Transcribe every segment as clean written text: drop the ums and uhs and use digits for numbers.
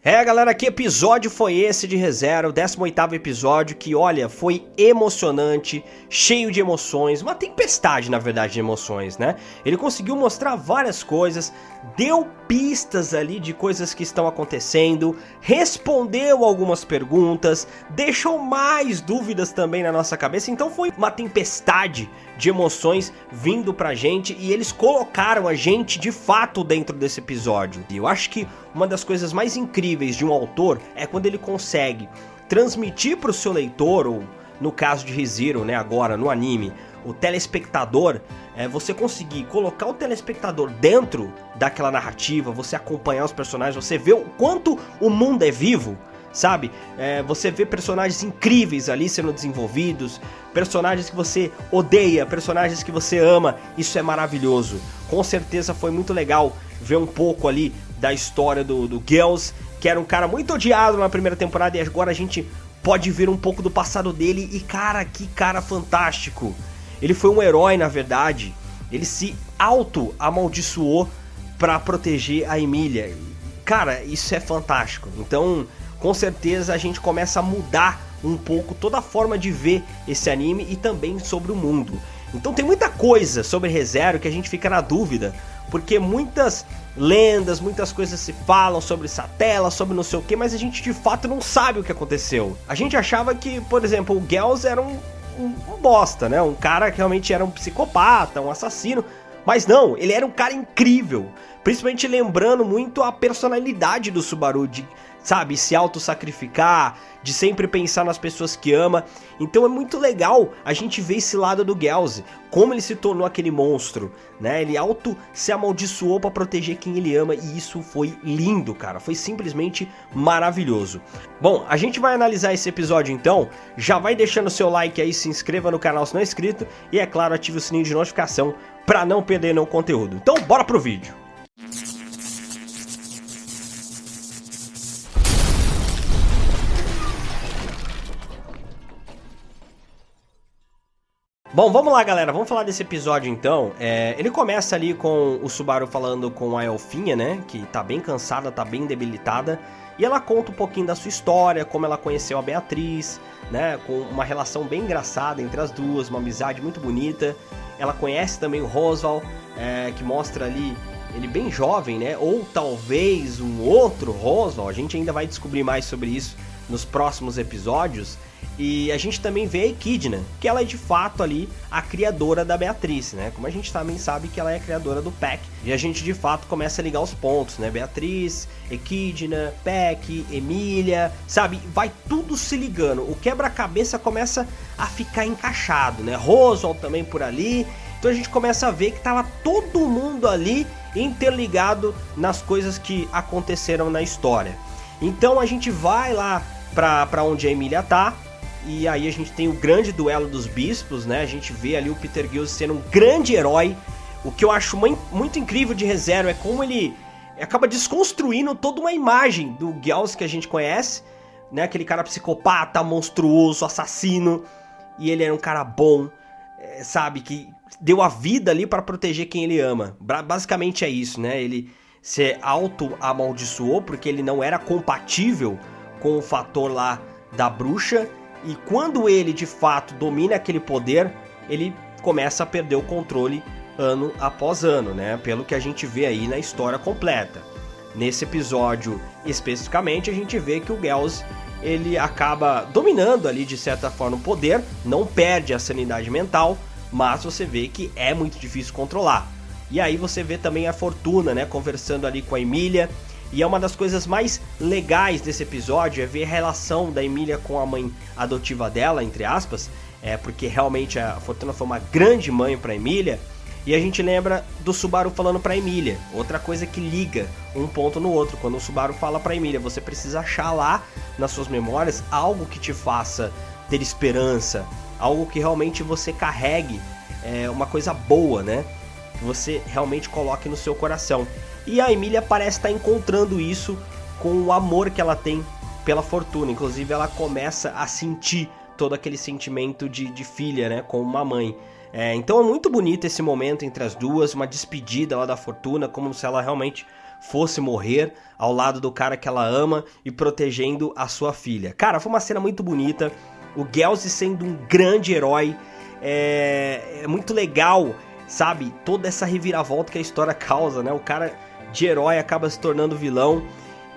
É, galera, que episódio foi esse de ReZero, o 18º episódio que, olha, foi emocionante, cheio de emoções, uma tempestade, na verdade, de emoções, né? Ele conseguiu mostrar várias coisas, deu pistas ali de coisas que estão acontecendo, respondeu algumas perguntas, deixou mais dúvidas também na nossa cabeça, então foi uma tempestade de emoções vindo pra gente e eles colocaram a gente de fato dentro desse episódio. E eu acho que uma das coisas mais incríveis de um autor é quando ele consegue transmitir pro seu leitor, ou no caso de ReZero, né, agora no anime, o telespectador, você conseguir colocar o telespectador dentro daquela narrativa, você acompanhar os personagens, você vê o quanto o mundo é vivo, sabe? Você vê personagens incríveis ali sendo desenvolvidos, personagens que você odeia, personagens que você ama, isso é maravilhoso. Com certeza foi muito legal ver um pouco ali da história do Gels, que era um cara muito odiado na primeira temporada e agora a gente pode ver um pouco do passado dele e cara, que cara fantástico. Ele foi um herói na verdade, ele se auto-amaldiçoou pra proteger a Emilia. Cara, isso é fantástico, então com certeza a gente começa a mudar um pouco toda a forma de ver esse anime e também sobre o mundo. Então tem muita coisa sobre ReZero que a gente fica na dúvida, porque muitas lendas, muitas coisas se falam sobre Satella, sobre não sei o que, mas a gente de fato não sabe o que aconteceu. A gente achava que, por exemplo, o Gels era um bosta, né? Um cara que realmente era um psicopata, um assassino, mas não, ele era um cara incrível, principalmente lembrando muito a personalidade do Subaru, de, sabe, se auto-sacrificar, de sempre pensar nas pessoas que ama. Então é muito legal a gente ver esse lado do Gels, como ele se tornou aquele monstro, né? Ele se amaldiçoou pra proteger quem ele ama e isso foi lindo, cara. Foi simplesmente maravilhoso. Bom, a gente vai analisar esse episódio então. Já vai deixando seu like aí, se inscreva no canal se não é inscrito e, é claro, ative o sininho de notificação pra não perder nenhum conteúdo. Então bora pro vídeo. Bom, vamos lá galera, vamos falar desse episódio então. Ele começa ali com o Subaru falando com a Elfinha, né, que tá bem cansada, tá bem debilitada. E ela conta um pouquinho da sua história, como ela conheceu a Beatriz, né, com uma relação bem engraçada entre as duas, uma amizade muito bonita. Ela conhece também o Roswaal, que mostra ali ele bem jovem, né, ou talvez um outro Roswaal, a gente ainda vai descobrir mais sobre isso nos próximos episódios. E a gente também vê a Echidna, que ela é de fato ali a criadora da Beatriz, né? Como a gente também sabe que ela é a criadora do Peck. E a gente de fato começa a ligar os pontos, né? Beatriz, Echidna, Peck, Emilia, sabe? Vai tudo se ligando. O quebra-cabeça começa a ficar encaixado, né? Roswaal também por ali. Então a gente começa a ver que tava todo mundo ali interligado nas coisas que aconteceram na história. Então a gente vai lá pra onde a Emilia tá. E aí a gente tem o grande duelo dos bispos, né? A gente vê ali o Peter Gills sendo um grande herói. O que eu acho muito incrível de ReZero é como ele acaba desconstruindo toda uma imagem do Gels que a gente conhece, né? Aquele cara psicopata, monstruoso, assassino. E ele era um cara bom, sabe? Que deu a vida ali para proteger quem ele ama. Basicamente é isso, né? Ele se auto-amaldiçoou porque ele não era compatível com o fator lá da bruxa. E quando ele de fato domina aquele poder, ele começa a perder o controle ano após ano, né? Pelo que a gente vê aí na história completa. Nesse episódio especificamente a gente vê que o Gels ele acaba dominando ali de certa forma o poder, não perde a sanidade mental, mas você vê que é muito difícil controlar. E aí você vê também a Fortuna, né, conversando ali com a Emilia. E é uma das coisas mais legais desse episódio é ver a relação da Emilia com a mãe adotiva dela, entre aspas, porque realmente a Fortuna foi uma grande mãe para Emilia. E a gente lembra do Subaru falando para Emilia, outra coisa que liga um ponto no outro. Quando o Subaru fala para Emilia, você precisa achar lá nas suas memórias algo que te faça ter esperança, algo que realmente você carregue, uma coisa boa, né? Que você realmente coloque no seu coração. E a Emilia parece estar encontrando isso com o amor que ela tem pela Fortuna. Inclusive ela começa a sentir todo aquele sentimento de filha, né, com uma mãe. Então é muito bonito esse momento entre as duas, uma despedida lá da Fortuna, como se ela realmente fosse morrer ao lado do cara que ela ama e protegendo a sua filha. Cara, foi uma cena muito bonita, o Gelsey sendo um grande herói, é muito legal, sabe, toda essa reviravolta que a história causa, né, o cara de herói acaba se tornando vilão,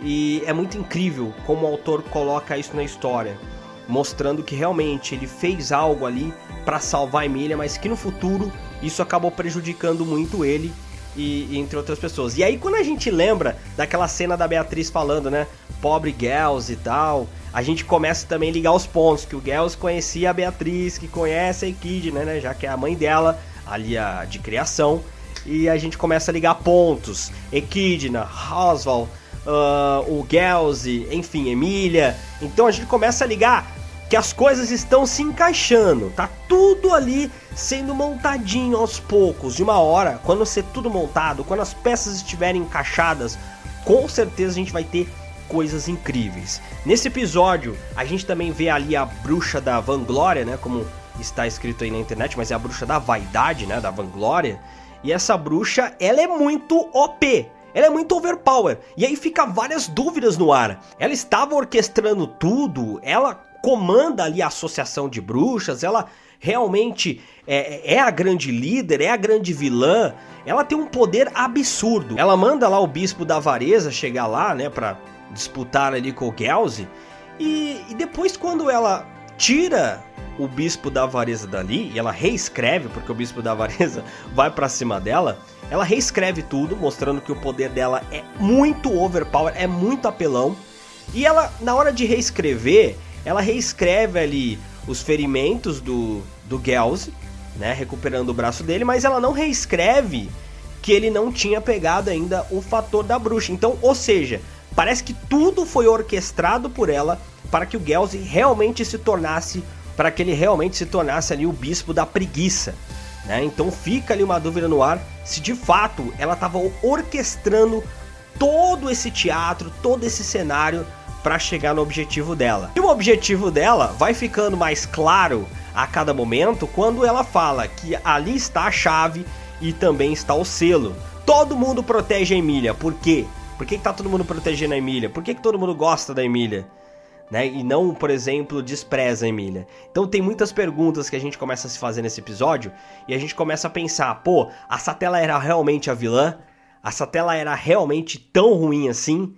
e é muito incrível como o autor coloca isso na história, mostrando que realmente ele fez algo ali para salvar a Emilia, mas que no futuro isso acabou prejudicando muito ele e entre outras pessoas. E aí quando a gente lembra daquela cena da Beatriz falando, né, pobre Gelsey e tal, a gente começa também a ligar os pontos, que o Gelsey conhecia a Beatriz, que conhece a Echidna, né, já que é a mãe dela, ali a de criação, e a gente começa a ligar pontos, Echidna, Roswaal, o Gelsey, enfim, Emilia. Então a gente começa a ligar que as coisas estão se encaixando, tá tudo ali sendo montadinho aos poucos. De uma hora, quando ser tudo montado, quando as peças estiverem encaixadas, com certeza a gente vai ter coisas incríveis. Nesse episódio, a gente também vê ali a bruxa da vanglória, né, como está escrito aí na internet, mas é a bruxa da vaidade, né, da vanglória. E essa bruxa, ela é muito OP. Ela é muito overpower. E aí fica várias dúvidas no ar. Ela estava orquestrando tudo, ela comanda ali a associação de bruxas, ela realmente é a grande líder, é a grande vilã, ela tem um poder absurdo. Ela manda lá o bispo da Avareza chegar lá, né, pra disputar ali com o Gelsey, e depois quando ela tira o bispo da Avareza dali, e ela reescreve, porque o bispo da Avareza vai pra cima dela, ela reescreve tudo, mostrando que o poder dela é muito overpower, é muito apelão, e ela, na hora de reescrever, ela reescreve ali os ferimentos do Gelsey, né, recuperando o braço dele, mas ela não reescreve que ele não tinha pegado ainda o fator da bruxa. Então, ou seja, parece que tudo foi orquestrado por ela para que o Gelsey realmente se tornasse, para que ele realmente se tornasse ali o bispo da preguiça, né? Então fica ali uma dúvida no ar se de fato ela estava orquestrando todo esse teatro, todo esse cenário para chegar no objetivo dela. E o objetivo dela vai ficando mais claro a cada momento quando ela fala que ali está a chave e também está o selo. Todo mundo protege a Emilia. Por quê? Por que tá todo mundo protegendo a Emilia? Por que todo mundo gosta da Emilia? Né? E não, por exemplo, despreza a Emilia. Então tem muitas perguntas que a gente começa a se fazer nesse episódio e a gente começa a pensar, pô, a Satella era realmente a vilã? A Satella era realmente tão ruim assim?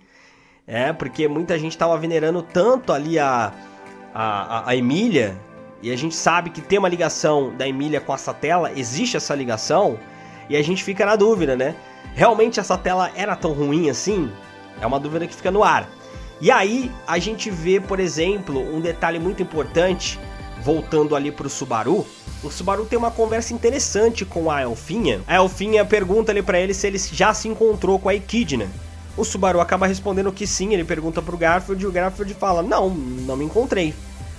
Porque muita gente estava venerando tanto ali a Emilia, e a gente sabe que tem uma ligação da Emilia com a Satella, existe essa ligação, e a gente fica na dúvida, né? Realmente a Satella era tão ruim assim? É uma dúvida que fica no ar. E aí a gente vê, por exemplo, um detalhe muito importante, voltando ali pro Subaru. O Subaru tem uma conversa interessante com a Elfinha. A Elfinha pergunta ali pra ele se ele já se encontrou com a Echidna. O Subaru acaba respondendo que sim, ele pergunta pro Garfield e o Garfield fala, não me encontrei.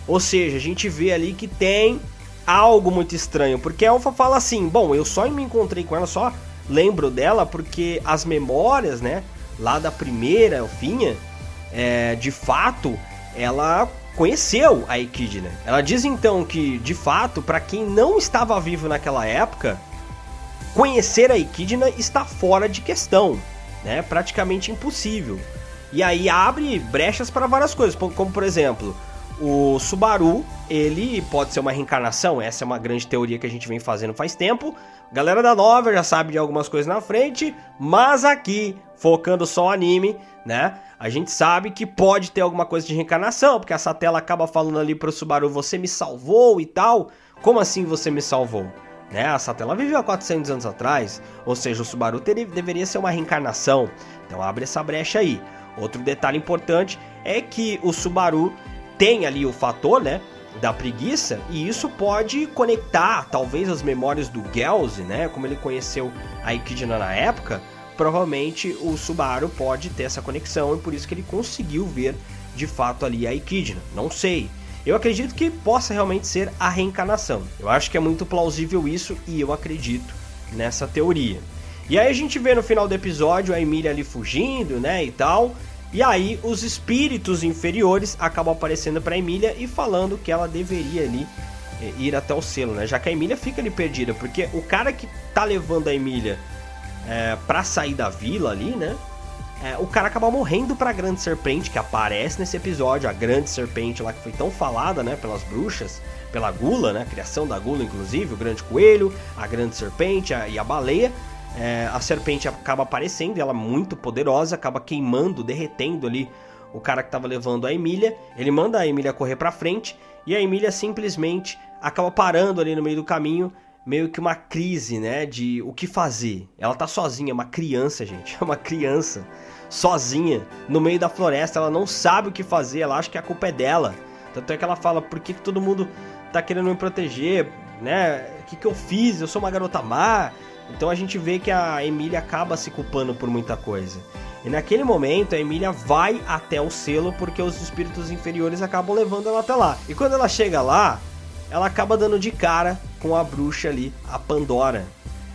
Ou seja, a gente vê ali que tem algo muito estranho, porque a Elfa fala assim, bom, eu só me encontrei com ela, só lembro dela porque as memórias, né, lá da primeira Elfinha, de fato, ela conheceu a Echidna. Ela diz então que, de fato, para quem não estava vivo naquela época, conhecer a Echidna está fora de questão. Né, praticamente impossível. E aí abre brechas para várias coisas, como por exemplo, o Subaru, ele pode ser uma reencarnação, essa é uma grande teoria que a gente vem fazendo faz tempo. Galera da Nova já sabe de algumas coisas na frente, mas aqui, focando só o anime, né, a gente sabe que pode ter alguma coisa de reencarnação, porque a Satella acaba falando ali pro Subaru, você me salvou e tal. Como assim você me salvou? Né? A Satella viveu há 400 anos atrás, ou seja, o Subaru deveria ser uma reencarnação, então abre essa brecha aí. Outro detalhe importante é que o Subaru tem ali o fator, né, da preguiça, e isso pode conectar talvez as memórias do Gelsey, né, como ele conheceu a Echidna na época, provavelmente o Subaru pode ter essa conexão e por isso que ele conseguiu ver de fato ali a Echidna, não sei. Eu acredito que possa realmente ser a reencarnação. Eu acho que é muito plausível isso e eu acredito nessa teoria. E aí a gente vê no final do episódio a Emilia ali fugindo, né, e tal. E aí os espíritos inferiores acabam aparecendo pra Emilia e falando que ela deveria ali ir até o selo, né? Já que a Emilia fica ali perdida, porque o cara que tá levando a Emilia pra sair da vila ali, né? o cara acaba morrendo pra Grande Serpente, que aparece nesse episódio, a Grande Serpente lá que foi tão falada, né, pelas bruxas, pela Gula, né, a criação da Gula inclusive, o Grande Coelho, a Grande Serpente e a baleia. A serpente acaba aparecendo, ela é muito poderosa, acaba queimando, derretendo ali o cara que tava levando a Emília. Ele manda a Emília correr pra frente e a Emília simplesmente acaba parando ali no meio do caminho, meio que uma crise, né, de o que fazer. Ela tá sozinha, é uma criança, gente, é uma criança sozinha no meio da floresta, ela não sabe o que fazer, ela acha que a culpa é dela. Tanto é que ela fala, por que todo mundo tá querendo me proteger, né, o que eu fiz, eu sou uma garota má. Então a gente vê que a Emília acaba se culpando por muita coisa. E naquele momento a Emília vai até o selo porque os espíritos inferiores acabam levando ela até lá. E quando ela chega lá, ela acaba dando de cara com a bruxa ali, a Pandora.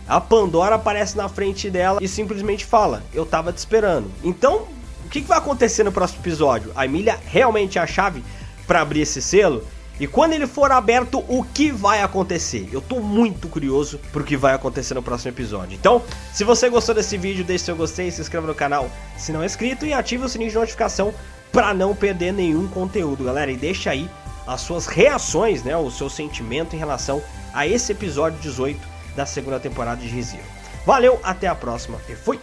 A Pandora aparece na frente dela e simplesmente fala, eu tava te esperando. Então, o que vai acontecer no próximo episódio? A Emília realmente é a chave para abrir esse selo? E quando ele for aberto, o que vai acontecer? Eu tô muito curioso pro que vai acontecer no próximo episódio. Então, se você gostou desse vídeo, deixe seu gostei, se inscreva no canal se não é inscrito e ative o sininho de notificação para não perder nenhum conteúdo, galera. E deixa aí as suas reações, né, o seu sentimento em relação a esse episódio 18 da segunda temporada de ReZero. Valeu, até a próxima e fui!